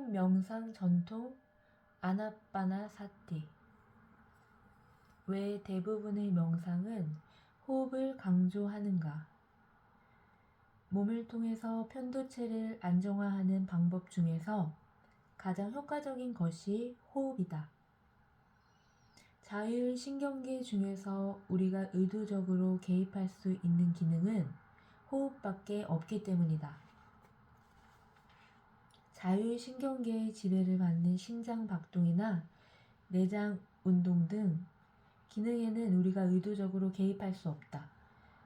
호흡 명상 전통 아나빠나사티. 왜 대부분의 명상은 호흡을 강조하는가? 몸을 통해서 편도체를 안정화하는 방법 중에서 가장 효과적인 것이 호흡이다. 자율신경계 중에서 우리가 의도적으로 개입할 수 있는 기능은 호흡밖에 없기 때문이다. 자율신경계의 지배를 받는 심장박동이나 내장 운동 등 기능에는 우리가 의도적으로 개입할 수 없다.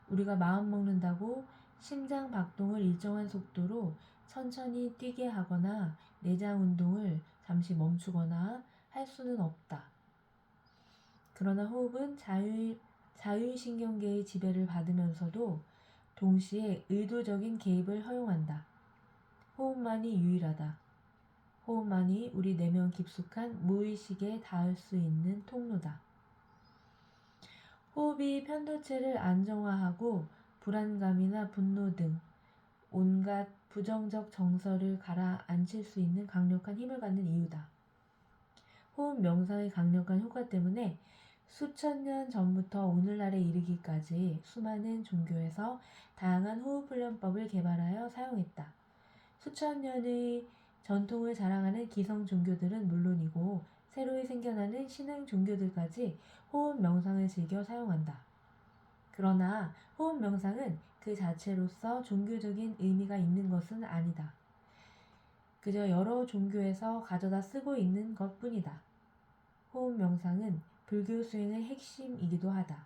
우리가 마음먹는다고 심장박동을 일정한 속도로 천천히 뛰게 하거나 내장 운동을 잠시 멈추거나 할 수는 없다. 그러나 호흡은 자율신경계의 지배를 받으면서도 동시에 의도적인 개입을 허용한다. 호흡만이 유일하다. 호흡만이 우리 내면 깊숙한 무의식에 닿을 수 있는 통로다. 호흡이 편도체를 안정화하고 불안감이나 분노 등 온갖 부정적 정서를 가라앉힐 수 있는 강력한 힘을 갖는 이유다. 호흡 명상의 강력한 효과 때문에 수천 년 전부터 오늘날에 이르기까지 수많은 종교에서 다양한 호흡 훈련법을 개발하여 사용했다. 수천 년의 전통을 자랑하는 기성 종교들은 물론이고 새로이 생겨나는 신흥 종교들까지 호흡 명상을 즐겨 사용한다. 그러나 호흡 명상은 그 자체로서 종교적인 의미가 있는 것은 아니다. 그저 여러 종교에서 가져다 쓰고 있는 것뿐이다. 호흡 명상은 불교 수행의 핵심이기도 하다.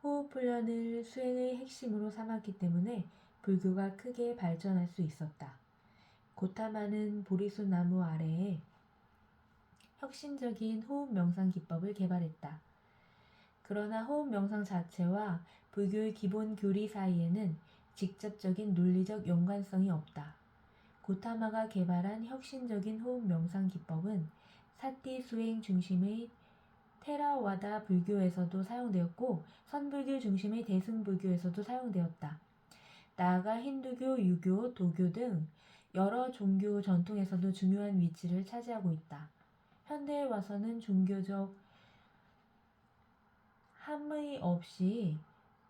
호흡 훈련을 수행의 핵심으로 삼았기 때문에 불교가 크게 발전할 수 있었다. 고타마는 보리수 나무 아래에 혁신적인 호흡 명상 기법을 개발했다. 그러나 호흡 명상 자체와 불교의 기본 교리 사이에는 직접적인 논리적 연관성이 없다. 고타마가 개발한 혁신적인 호흡 명상 기법은 사티 수행 중심의 테라와다 불교에서도 사용되었고 선불교 중심의 대승불교에서도 사용되었다. 나아가 힌두교, 유교, 도교 등 여러 종교 전통에서도 중요한 위치를 차지하고 있다. 현대에 와서는 종교적 함의 없이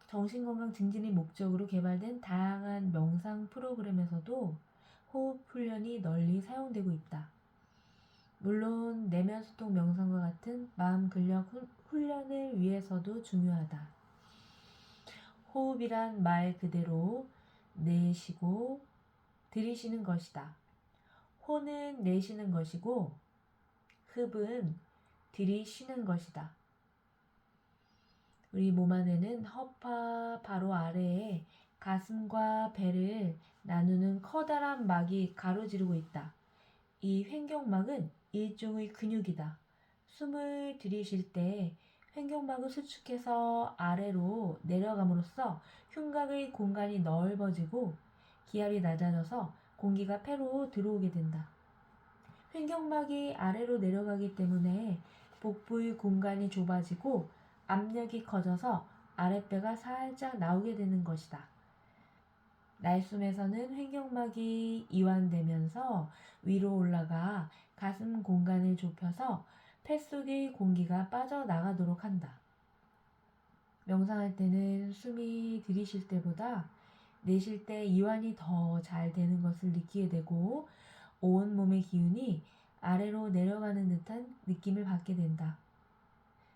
정신건강 증진의 목적으로 개발된 다양한 명상 프로그램에서도 호흡 훈련이 널리 사용되고 있다. 물론 내면 소통 명상과 같은 마음 근력 훈련을 위해서도 중요하다. 호흡이란 말 그대로 내쉬고 들이쉬는 것이다. 호는 내쉬는 것이고 흡은 들이쉬는 것이다. 우리 몸 안에는 허파 바로 아래에 가슴과 배를 나누는 커다란 막이 가로지르고 있다. 이 횡격막은 일종의 근육이다. 숨을 들이쉴 때 횡격막을 수축해서 아래로 내려감으로써 흉곽의 공간이 넓어지고 기압이 낮아져서 공기가 폐로 들어오게 된다. 횡격막이 아래로 내려가기 때문에 복부의 공간이 좁아지고 압력이 커져서 아랫배가 살짝 나오게 되는 것이다. 날숨에서는 횡격막이 이완되면서 위로 올라가 가슴 공간을 좁혀서 폐 속의 공기가 빠져나가도록 한다. 명상할 때는 숨이 들이쉴 때보다 내쉴 때 이완이 더 잘 되는 것을 느끼게 되고 온 몸의 기운이 아래로 내려가는 듯한 느낌을 받게 된다.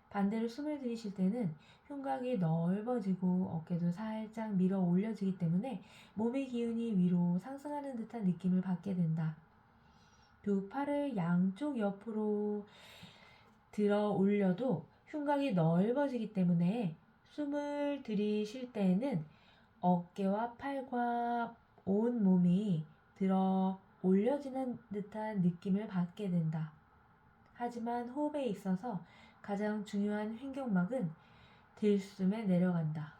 반대로 숨을 들이쉴 때는 흉곽이 넓어지고 어깨도 살짝 밀어 올려지기 때문에 몸의 기운이 위로 상승하는 듯한 느낌을 받게 된다. 두 팔을 양쪽 옆으로 들어 올려도 흉곽이 넓어지기 때문에 숨을 들이쉴 때에는 어깨와 팔과 온 몸이 들어 올려지는 듯한 느낌을 받게 된다. 하지만 호흡에 있어서 가장 중요한 횡격막은 들숨에 내려간다.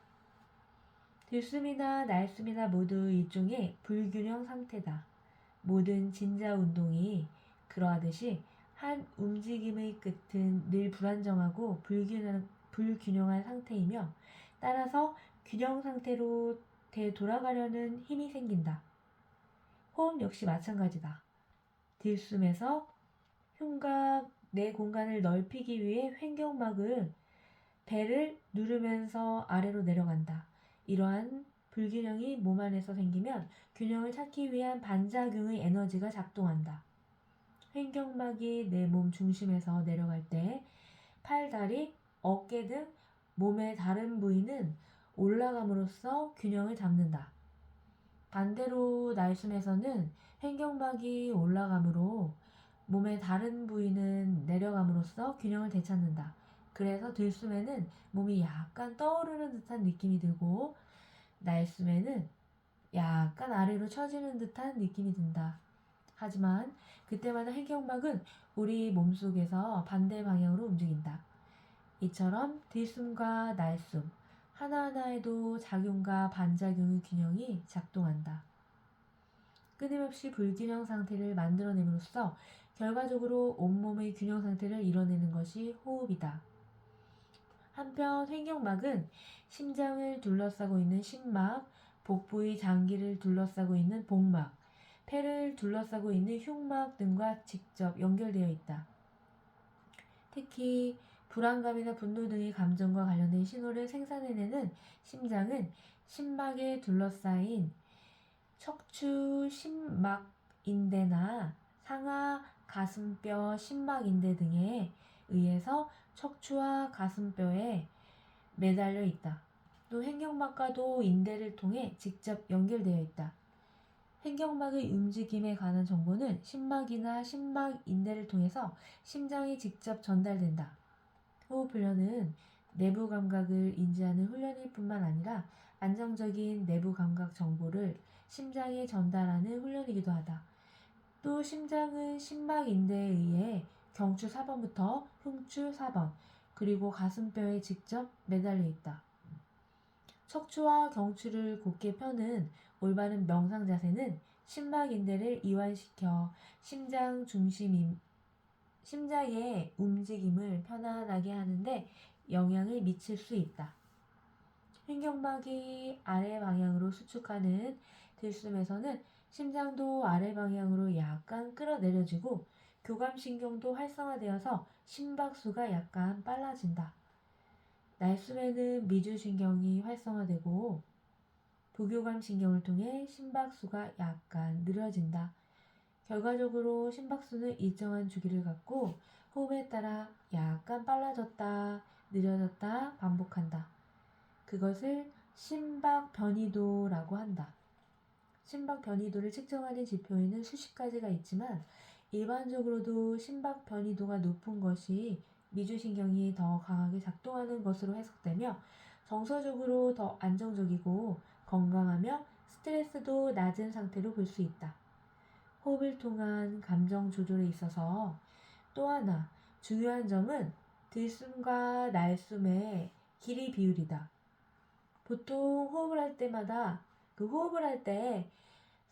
들숨이나 날숨이나 모두 일종의 불균형 상태다. 모든 진자 운동이 그러하듯이 한 움직임의 끝은 늘 불안정하고 불균형한 상태이며 따라서 균형 상태로 되돌아가려는 힘이 생긴다. 호흡 역시 마찬가지다. 들숨에서 흉곽 내 공간을 넓히기 위해 횡격막을 배를 누르면서 아래로 내려간다. 이러한 불균형이 몸 안에서 생기면 균형을 찾기 위한 반작용의 에너지가 작동한다. 횡격막이 내 몸 중심에서 내려갈 때 팔, 다리, 어깨 등 몸의 다른 부위는 올라감으로써 균형을 잡는다. 반대로 날숨에서는 횡격막이 올라감으로 몸의 다른 부위는 내려감으로써 균형을 되찾는다. 그래서 들숨에는 몸이 약간 떠오르는 듯한 느낌이 들고 날숨에는 약간 아래로 처지는 듯한 느낌이 든다. 하지만 그때마다 횡격막은 우리 몸속에서 반대 방향으로 움직인다. 이처럼 들숨과 날숨 하나하나에도 작용과 반작용의 균형이 작동한다. 끊임없이 불균형 상태를 만들어냄으로써 결과적으로 온몸의 균형 상태를 이뤄내는 것이 호흡이다. 한편 횡격막은 심장을 둘러싸고 있는 심막, 복부의 장기를 둘러싸고 있는 복막, 폐를 둘러싸고 있는 흉막 등과 직접 연결되어 있다. 특히 불안감이나 분노 등의 감정과 관련된 신호를 생산해내는 심장은 심막에 둘러싸인 척추 심막인대나 상하 가슴뼈 심막인대 등에 의해서 척추와 가슴뼈에 매달려 있다. 또 횡격막과도 인대를 통해 직접 연결되어 있다. 횡격막의 움직임에 관한 정보는 심막이나 심막인대를 통해서 심장에 직접 전달된다. 호흡 훈련은 내부 감각을 인지하는 훈련일 뿐만 아니라 안정적인 내부 감각 정보를 심장에 전달하는 훈련이기도 하다. 또 심장은 심막인대에 의해 경추 4번부터 흉추 4번, 그리고 가슴뼈에 직접 매달려 있다. 척추와 경추를 곧게 펴는 올바른 명상 자세는 심막인대를 이완시켜 심장의 움직임을 편안하게 하는데 영향을 미칠 수 있다. 횡격막이 아래 방향으로 수축하는 들숨에서는 심장도 아래 방향으로 약간 끌어내려지고 교감신경도 활성화되어서 심박수가 약간 빨라진다. 날숨에는 미주신경이 활성화되고 부교감신경을 통해 심박수가 약간 느려진다. 결과적으로 심박수는 일정한 주기를 갖고 호흡에 따라 약간 빨라졌다, 느려졌다 반복한다. 그것을 심박 변이도라고 한다. 심박 변이도를 측정하는 지표에는 수십 가지가 있지만 일반적으로도 심박 변이도가 높은 것이 미주신경이 더 강하게 작동하는 것으로 해석되며 정서적으로 더 안정적이고 건강하며 스트레스도 낮은 상태로 볼 수 있다. 호흡을 통한 감정 조절에 있어서 또 하나 중요한 점은 들숨과 날숨의 길이 비율이다. 보통 호흡을 할 때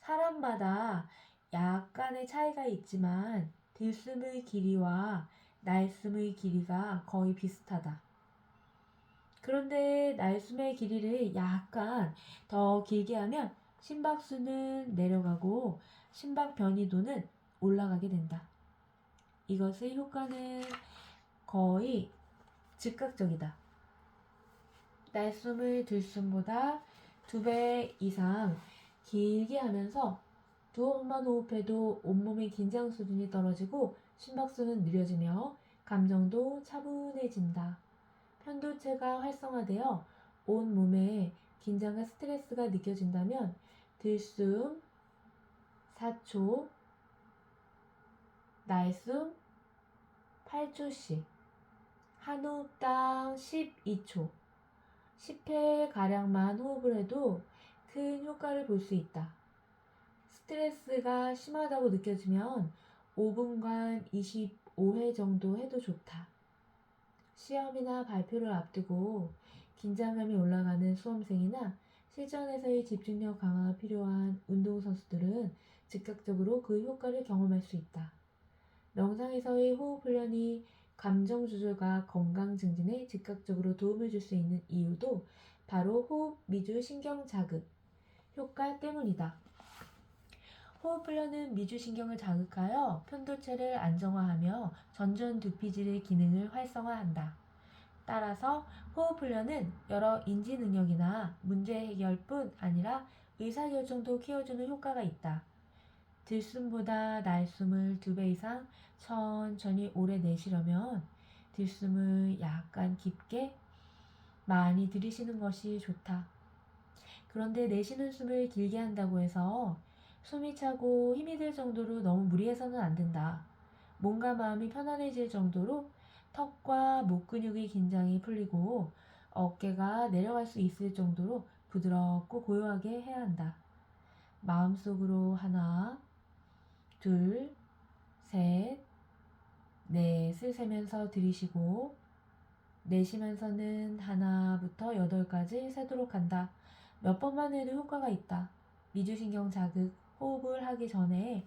사람마다 약간의 차이가 있지만 들숨의 길이와 날숨의 길이가 거의 비슷하다. 그런데 날숨의 길이를 약간 더 길게 하면 심박수는 내려가고 심박 변이도는 올라가게 된다. 이것의 효과는 거의 즉각적이다. 날숨을 들숨보다 2배 이상 길게 하면서 두어 번만 호흡해도 온몸의 긴장 수준이 떨어지고 심박수는 느려지며 감정도 차분해진다. 편도체가 활성화되어 온 몸에 긴장과 스트레스가 느껴진다면 들숨 4초, 날숨 8초씩, 한 호흡당 12초, 10회가량만 호흡을 해도 큰 효과를 볼 수 있다. 스트레스가 심하다고 느껴지면 5분간 25회 정도 해도 좋다. 시험이나 발표를 앞두고 긴장감이 올라가는 수험생이나 실전에서의 집중력 강화가 필요한 운동선수들은 즉각적으로 그 효과를 경험할 수 있다. 명상에서의 호흡 훈련이 감정 조절과 건강 증진에 즉각적으로 도움을 줄 수 있는 이유도 바로 호흡 미주 신경 자극 효과 때문이다. 호흡 훈련은 미주신경을 자극하여 편도체를 안정화하며 전전두피질의 기능을 활성화한다. 따라서 호흡 훈련은 여러 인지 능력이나 문제 해결뿐 아니라 의사결정도 키워주는 효과가 있다. 들숨보다 날숨을 2배 이상 천천히 오래 내쉬려면 들숨을 약간 깊게 많이 들이쉬는 것이 좋다. 그런데 내쉬는 숨을 길게 한다고 해서 숨이 차고 힘이 들 정도로 너무 무리해서는 안 된다. 몸과 마음이 편안해질 정도로 턱과 목 근육의 긴장이 풀리고 어깨가 내려갈 수 있을 정도로 부드럽고 고요하게 해야 한다. 마음속으로 하나, 둘, 셋, 넷을 세면서 들이쉬고 내쉬면서는 하나부터 8까지 세도록 한다. 몇 번만 해도 효과가 있다. 미주신경 자극, 호흡을 하기 전에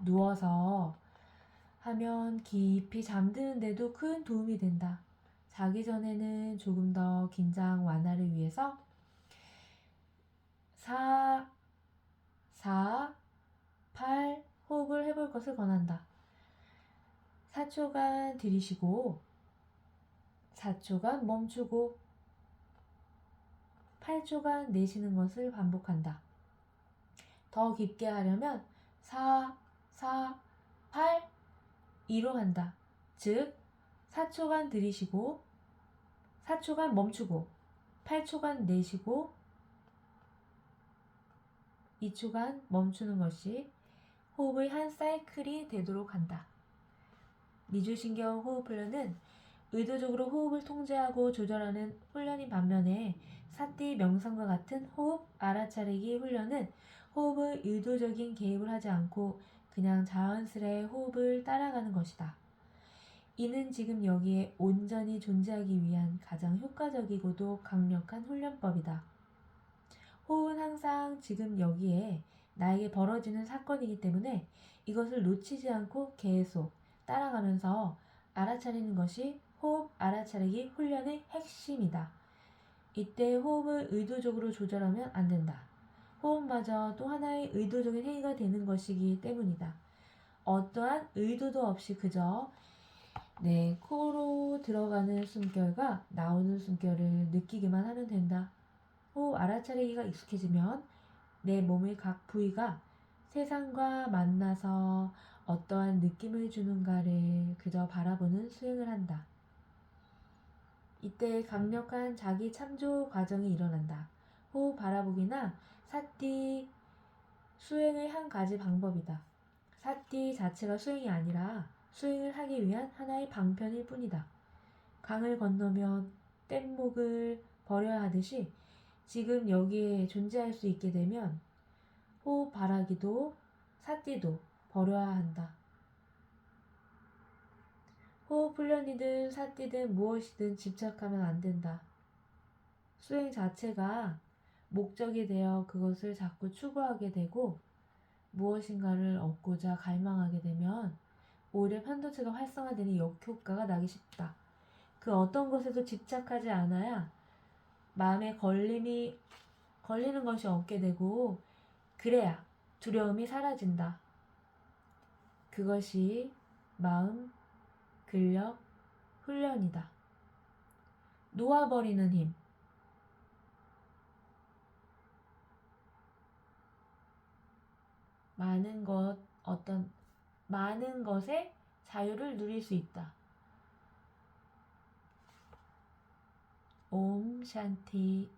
누워서 하면 깊이 잠드는데도 큰 도움이 된다. 자기 전에는 조금 더 긴장 완화를 위해서 4, 8 호흡을 해볼 것을 권한다. 4초간 들이쉬고 4초간 멈추고 8초간 내쉬는 것을 반복한다. 더 깊게 하려면 4, 8, 2로 한다. 즉 4초간 들이쉬고 4초간 멈추고 8초간 내쉬고 2초간 멈추는 것이 호흡의 한 사이클이 되도록 한다. 미주신경 호흡 훈련은 의도적으로 호흡을 통제하고 조절하는 훈련인 반면에 사띠 명상과 같은 호흡 알아차리기 훈련은 호흡의 의도적인 개입을 하지 않고 그냥 자연스레 호흡을 따라가는 것이다. 이는 지금 여기에 온전히 존재하기 위한 가장 효과적이고도 강력한 훈련법이다. 호흡은 항상 지금 여기에 나에게 벌어지는 사건이기 때문에 이것을 놓치지 않고 계속 따라가면서 알아차리는 것이 호흡 알아차리기 훈련의 핵심이다. 이때 호흡을 의도적으로 조절하면 안 된다. 호흡마저 또 하나의 의도적인 행위가 되는 것이기 때문이다. 어떠한 의도도 없이 그저 내 코로 들어가는 숨결과 나오는 숨결을 느끼기만 하면 된다. 호흡 알아차리기가 익숙해지면 내 몸의 각 부위가 세상과 만나서 어떠한 느낌을 주는가를 그저 바라보는 수행을 한다. 이때 강력한 자기 참조 과정이 일어난다. 호흡 바라보기나 사띠 수행의 한 가지 방법이다. 사띠 자체가 수행이 아니라 수행을 하기 위한 하나의 방편일 뿐이다. 강을 건너면 뗏목을 버려야 하듯이 지금 여기에 존재할 수 있게 되면 호흡 바라기도 사띠도 버려야 한다. 호흡 훈련이든 사띠든 무엇이든 집착하면 안 된다. 수행 자체가 목적이 되어 그것을 자꾸 추구하게 되고 무엇인가를 얻고자 갈망하게 되면 오히려 편도체가 활성화되는 역효과가 나기 쉽다. 그 어떤 것에도 집착하지 않아야 마음에 걸리는 것이 없게 되고 그래야 두려움이 사라진다. 그것이 마음 근력 훈련이다. 놓아버리는 힘. 많은 것에 자유를 누릴 수 있다. 옴 샨티.